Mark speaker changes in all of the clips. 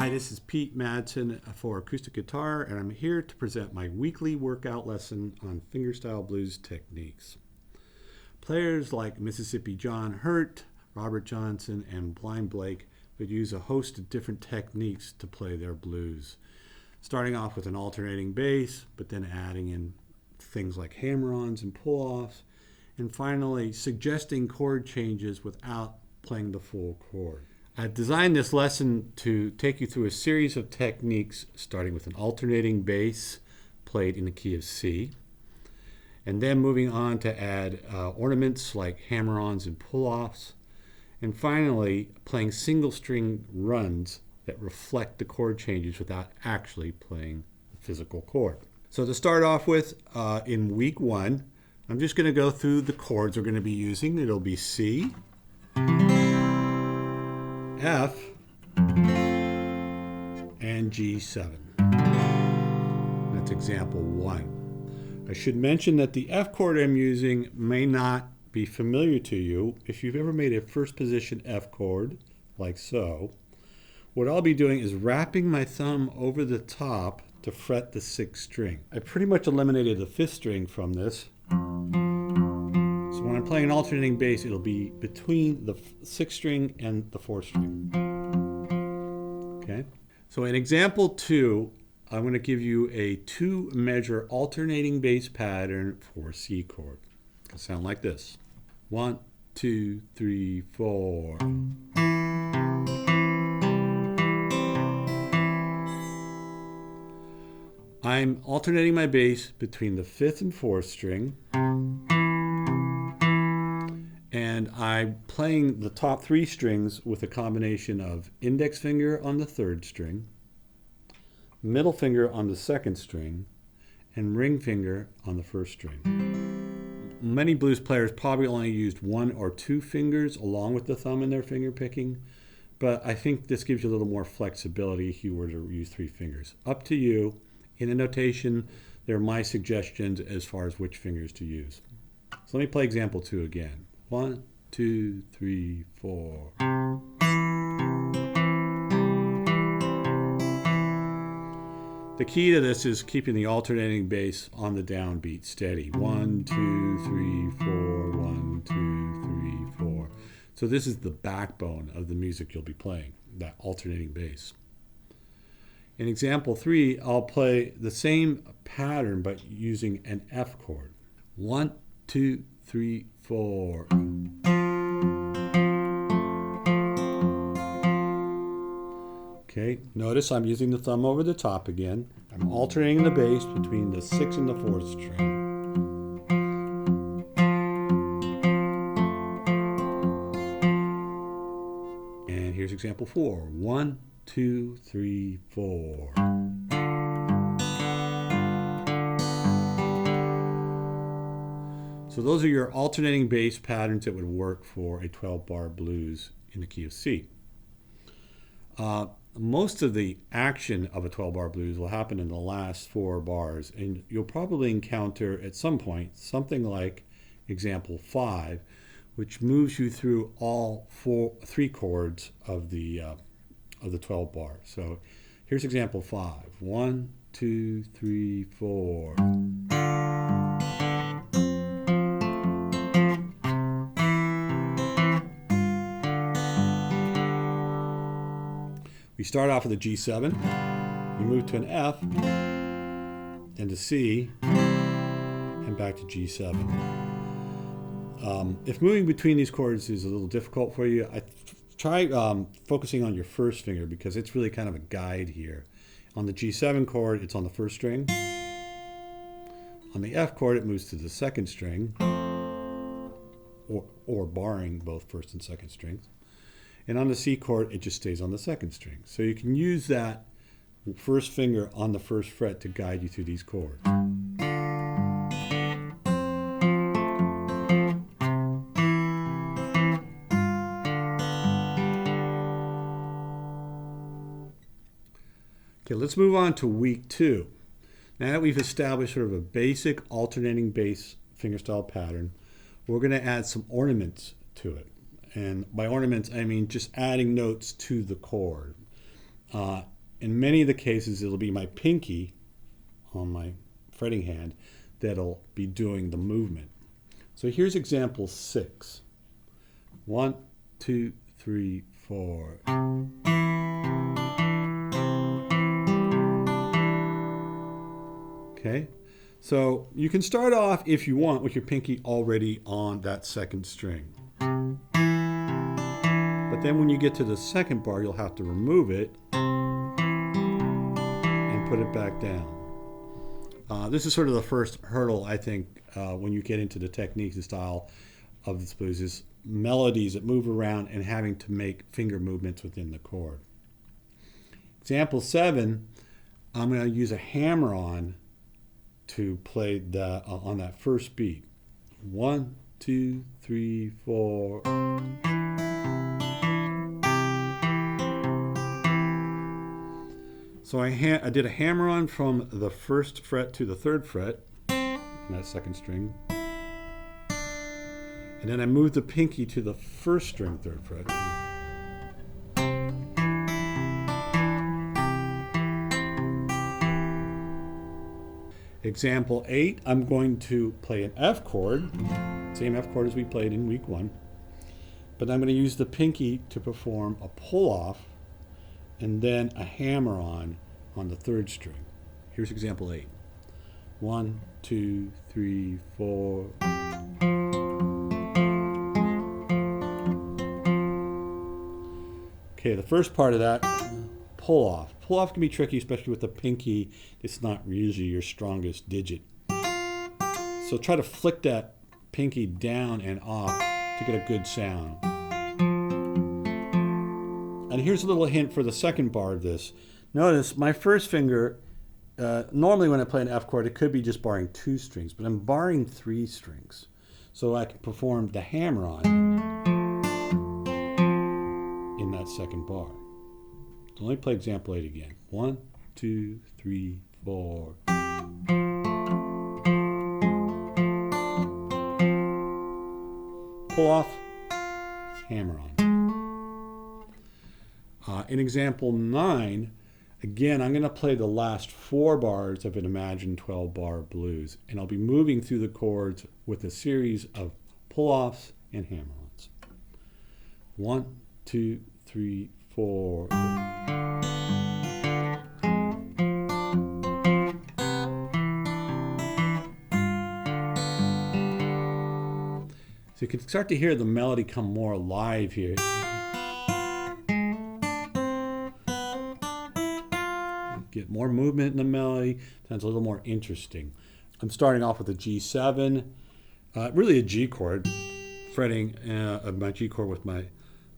Speaker 1: Hi, this is Pete Madsen for Acoustic Guitar, and I'm here to present my weekly workout lesson on fingerstyle blues techniques. Players like Mississippi John Hurt, Robert Johnson, and Blind Blake would use a host of different techniques to play their blues, starting off with an alternating bass, but then adding in things like hammer-ons and pull-offs, and finally suggesting chord changes without playing the full chord. I've designed this lesson to take you through a series of techniques, starting with an alternating bass played in the key of C, and then moving on to add ornaments like hammer-ons and pull-offs, and finally playing single string runs that reflect the chord changes without actually playing the physical chord. So to start off with, in week 1, I'm just going to go through the chords we're going to be using. It'll be C, F, and G7. That's example 1. I should mention that the F chord I'm using may not be familiar to you. If you've ever made a first position F chord, like so, what I'll be doing is wrapping my thumb over the top to fret the 6th string. I pretty much eliminated the 5th string from this. So when I'm playing an alternating bass, it'll be between the 6th string and the 4th string. Okay? So in example 2, I'm going to give you a 2-measure alternating bass pattern for a C chord. It'll sound like this. 1, 2, 3, 4. I'm alternating my bass between the 5th and 4th string. And I'm playing the top 3 strings with a combination of index finger on the 3rd string, middle finger on the 2nd string, and ring finger on the 1st string. Many blues players probably only used 1 or 2 fingers along with the thumb in their finger picking, but I think this gives you a little more flexibility if you were to use 3 fingers. Up to you. In the notation, they're my suggestions as far as which fingers to use. So let me play example 2 again. 1, 2, 3, 4. The key to this is keeping the alternating bass on the downbeat steady. 1, 2, 3, 4, 1, 2, 3, 4. So this is the backbone of the music you'll be playing, that alternating bass. In example 3, I'll play the same pattern but using an F chord. 1, 2, 3, 4. Okay, notice I'm using the thumb over the top again. I'm alternating the bass between the 6th and the 4th string. And here's example 4. 1, 2, 3, 4. So those are your alternating bass patterns that would work for a 12-bar blues in the key of C. Most of the action of a 12-bar blues will happen in the last 4 bars, and you'll probably encounter at some point something like example 5, which moves you through all 3 chords of the 12 bar. So here's example 5. 1, 2, 3, 4. We start off with a G7, we move to an F, and a C, and back to G7. If moving between these chords is a little difficult for you, try focusing on your 1st finger because it's really kind of a guide here. On the G7 chord, it's on the 1st string. On the F chord, it moves to the 2nd string, or barring both 1st and 2nd strings. And on the C chord, it just stays on the 2nd string. So you can use that 1st finger on the 1st fret to guide you through these chords. Okay, let's move on to week 2. Now that we've established sort of a basic alternating bass fingerstyle pattern, we're going to add some ornaments to it. And by ornaments, I mean just adding notes to the chord. In many of the cases, it'll be my pinky on my fretting hand that'll be doing the movement. So here's example 6. 1, 2, 3, 4. Okay, so you can start off if you want with your pinky already on that second string. But then when you get to the second bar, you'll have to remove it and put it back down. This is sort of the first hurdle, I think, when you get into the techniques and style of this blues, is melodies that move around and having to make finger movements within the chord. Example 7, I'm going to use a hammer-on to play on that first beat. 1, 2, 3, 4. So I did a hammer-on from the first fret to the third fret, on that second string. And then I moved the pinky to the first string, third fret. Example 8, I'm going to play an F chord, same F chord as we played in week 1, but I'm going to use the pinky to perform a pull-off and then a hammer-on the third string. Here's example 8. 1, 2, 3, 4. Okay, the first part of that, pull-off. Pull-off can be tricky, especially with the pinky. It's not usually your strongest digit. So try to flick that pinky down and off to get a good sound. And here's a little hint for the second bar of this. Notice my first finger, normally when I play an F chord, it could be just barring 2 strings, but I'm barring 3 strings. So I can perform the hammer-on in that second bar. So let me play example 8 again. 1, 2, 3, 4. Pull off, hammer-on. In example 9, again, I'm going to play the last 4 bars of an Imagine 12-bar blues, and I'll be moving through the chords with a series of pull-offs and hammer-ons. 1, 2, 3, 4. So you can start to hear the melody come more alive here. Get more movement in the melody, sounds a little more interesting. I'm starting off with a G7, really a G chord, fretting my G chord with my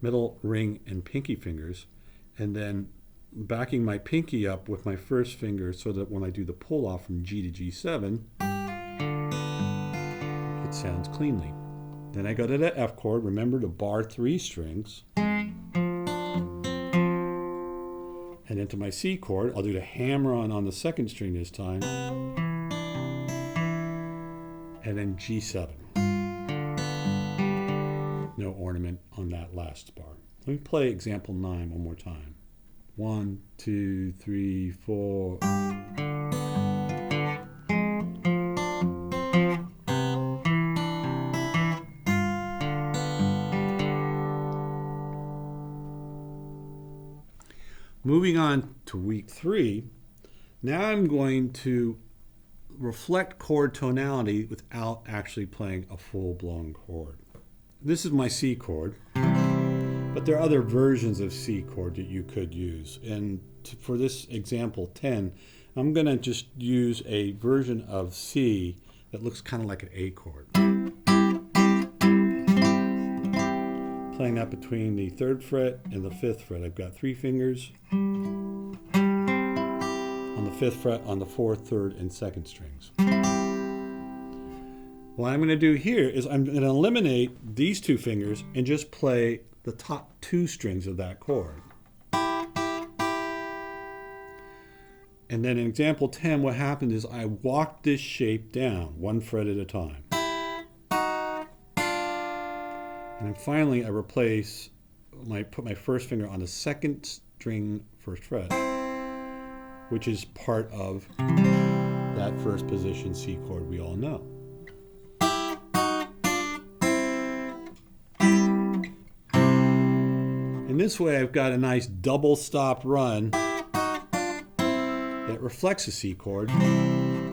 Speaker 1: middle ring and pinky fingers, and then backing my pinky up with my first finger so that when I do the pull off from G to G7, it sounds cleanly. Then I go to the F chord, remember to bar 3 strings. And into my C chord, I'll do the hammer-on the second string this time. And then G7. No ornament on that last bar. Let me play example 9 one more time. 1, 2, 3, 4. Moving on to week 3, now I'm going to reflect chord tonality without actually playing a full-blown chord. This is my C chord, but there are other versions of C chord that you could use. And for this example 10, I'm going to just use a version of C that looks kind of like an A chord. Playing that between the 3rd fret and the 5th fret. I've got 3 fingers on the 5th fret on the 4th, 3rd, and 2nd strings. What I'm going to do here is I'm going to eliminate these 2 fingers and just play the top 2 strings of that chord. And then in example 10, what happened is I walked this shape down 1 fret at a time. And then finally, I put my first finger on the 2nd string first fret, which is part of that first position C chord we all know. In this way, I've got a nice double stop run that reflects a C chord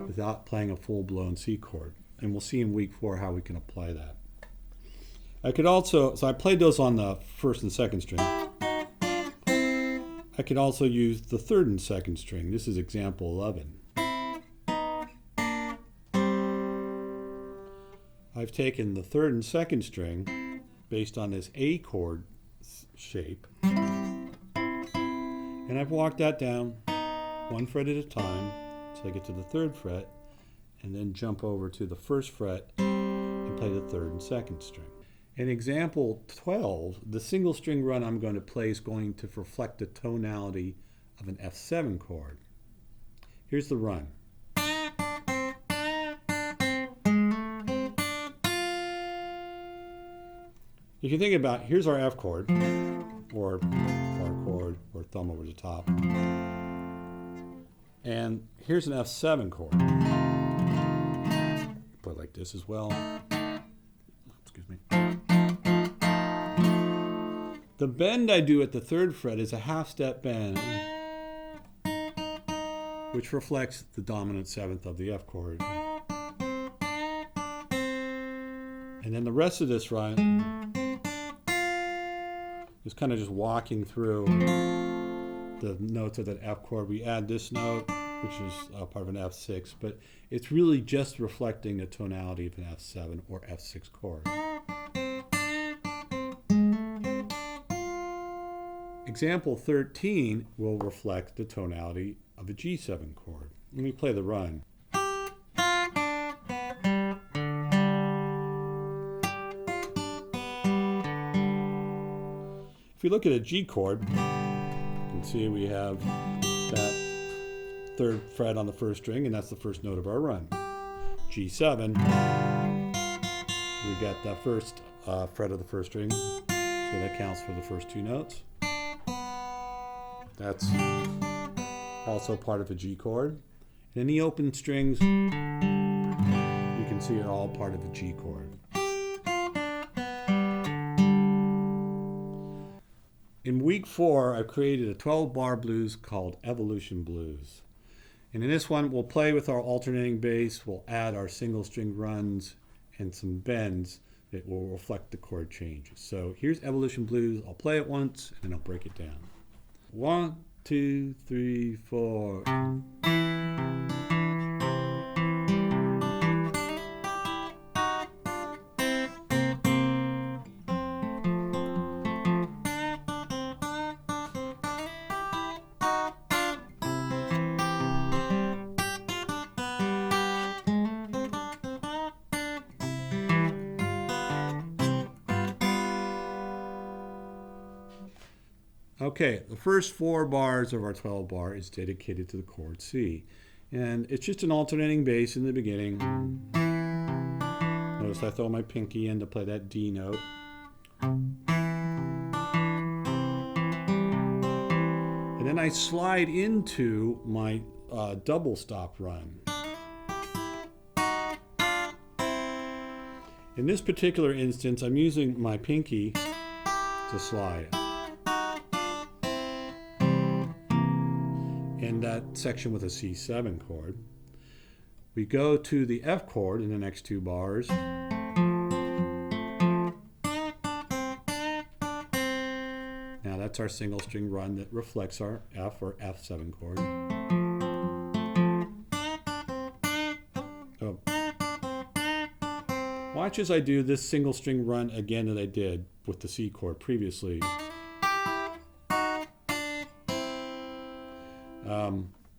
Speaker 1: without playing a full-blown C chord. And we'll see in week 4 how we can apply that. I could also, so I played those on the first and second string. I could also use the third and second string. This is example 11. I've taken the third and second string based on this A chord shape, and I've walked that down one fret at a time until I get to the third fret, and then jump over to the first fret and play the third and second string. In example 12, the single string run I'm going to play is going to reflect the tonality of an F7 chord. Here's the run. If you think about, here's our F chord, or bar chord, or thumb over the top. And here's an F7 chord. Play like this as well. Excuse me. The bend I do at the third fret is a half step bend, which reflects the dominant seventh of the F chord. And then the rest of this run is kind of just walking through the notes of that F chord. We add this note, which is part of an F6, but it's really just reflecting the tonality of an F7 or F6 chord. Example 13 will reflect the tonality of a G7 chord. Let me play the run. If you look at a G chord, you can see we have that third fret on the first string, and that's the first note of our run. G7, we got that first fret of the first string, so that counts for the first two notes. That's also part of a G chord. And any open strings, you can see are all part of a G chord. In week 4, I've created a 12-bar blues called Evolution Blues. And in this one, we'll play with our alternating bass, we'll add our single string runs and some bends that will reflect the chord changes. So here's Evolution Blues. I'll play it once and then I'll break it down. 1, 2, 3, 4. Okay, the first 4 bars of our 12 bar is dedicated to the chord C. And it's just an alternating bass in the beginning. Notice I throw my pinky in to play that D note. And then I slide into my double stop run. In this particular instance, I'm using my pinky to slide. In that section with a C7 chord, we go to the F chord in the next 2 bars. Now that's our single string run that reflects our F or F7 chord. Oh. Watch as I do this single string run again that I did with the C chord previously.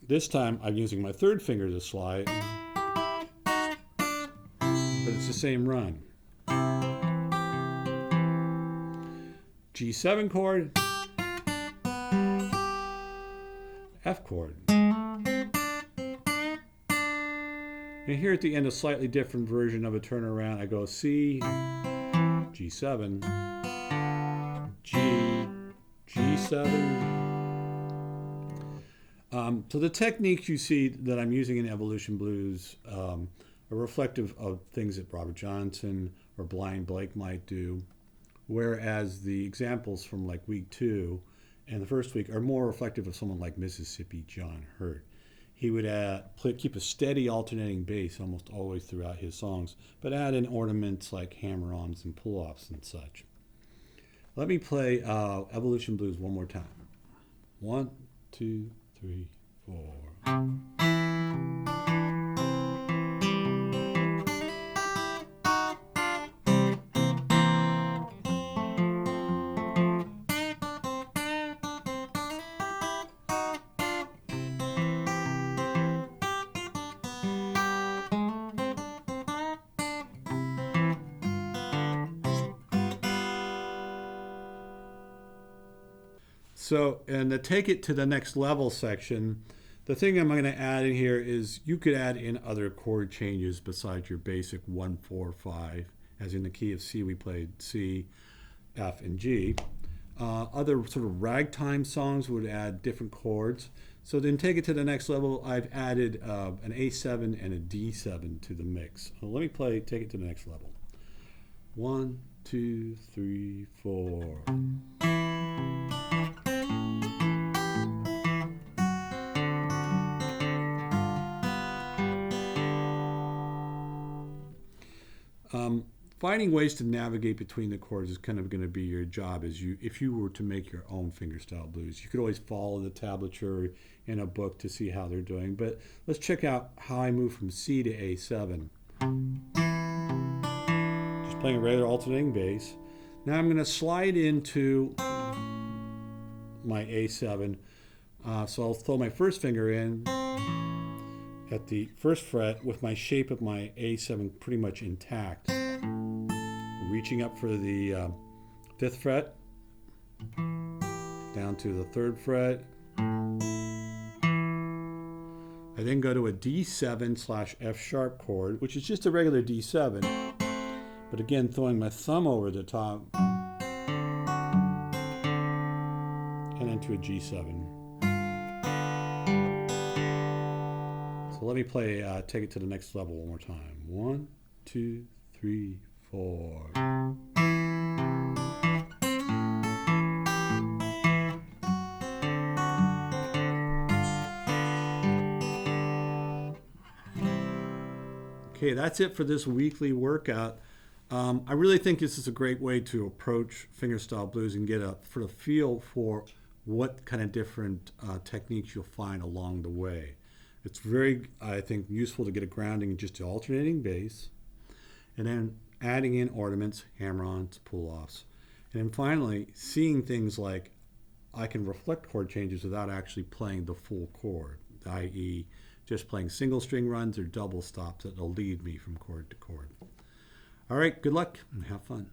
Speaker 1: This time I'm using my third finger to slide, but it's the same run. G7 chord, F chord. And here at the end, a slightly different version of a turnaround. I go C, G7, G, G7, So the techniques you see that I'm using in Evolution Blues are reflective of things that Robert Johnson or Blind Blake might do, whereas the examples from like week 2 and the first week are more reflective of someone like Mississippi John Hurt. He would keep a steady alternating bass almost always throughout his songs, but add in ornaments like hammer-ons and pull-offs and such. Let me play Evolution Blues one more time. 1, 2, 3, 4. So, and to take it to the next level section, the thing I'm going to add in here is you could add in other chord changes besides your basic 1, 4, 5. As in the key of C, we played C, F, and G. Other sort of ragtime songs would add different chords. So then take it to the next level. I've added an A7 and a D7 to the mix. So let me take it to the next level. 1, 2, 3, 4. Finding ways to navigate between the chords is kind of going to be your job if you were to make your own fingerstyle blues. You could always follow the tablature in a book to see how they're doing, but let's check out how I move from C to A7. Just playing a regular alternating bass. Now I'm going to slide into my A7. So I'll throw my first finger in at the first fret with my shape of my A7 pretty much intact. Reaching up for the 5th fret, down to the 3rd fret. I then go to a D7/F sharp chord, which is just a regular D7, but again throwing my thumb over the top, and then to a G7. So let me take it to the next level one more time. 1, 2, 3, 4. Okay, that's it for this weekly workout. I really think this is a great way to approach fingerstyle blues and get a feel for what kind of different techniques you'll find along the way. It's very, I think, useful to get a grounding in just the alternating bass, and then adding in ornaments, hammer-ons, pull-offs. And then finally, seeing things like I can reflect chord changes without actually playing the full chord, i.e. just playing single string runs or double stops that will lead me from chord to chord. All right, good luck and have fun.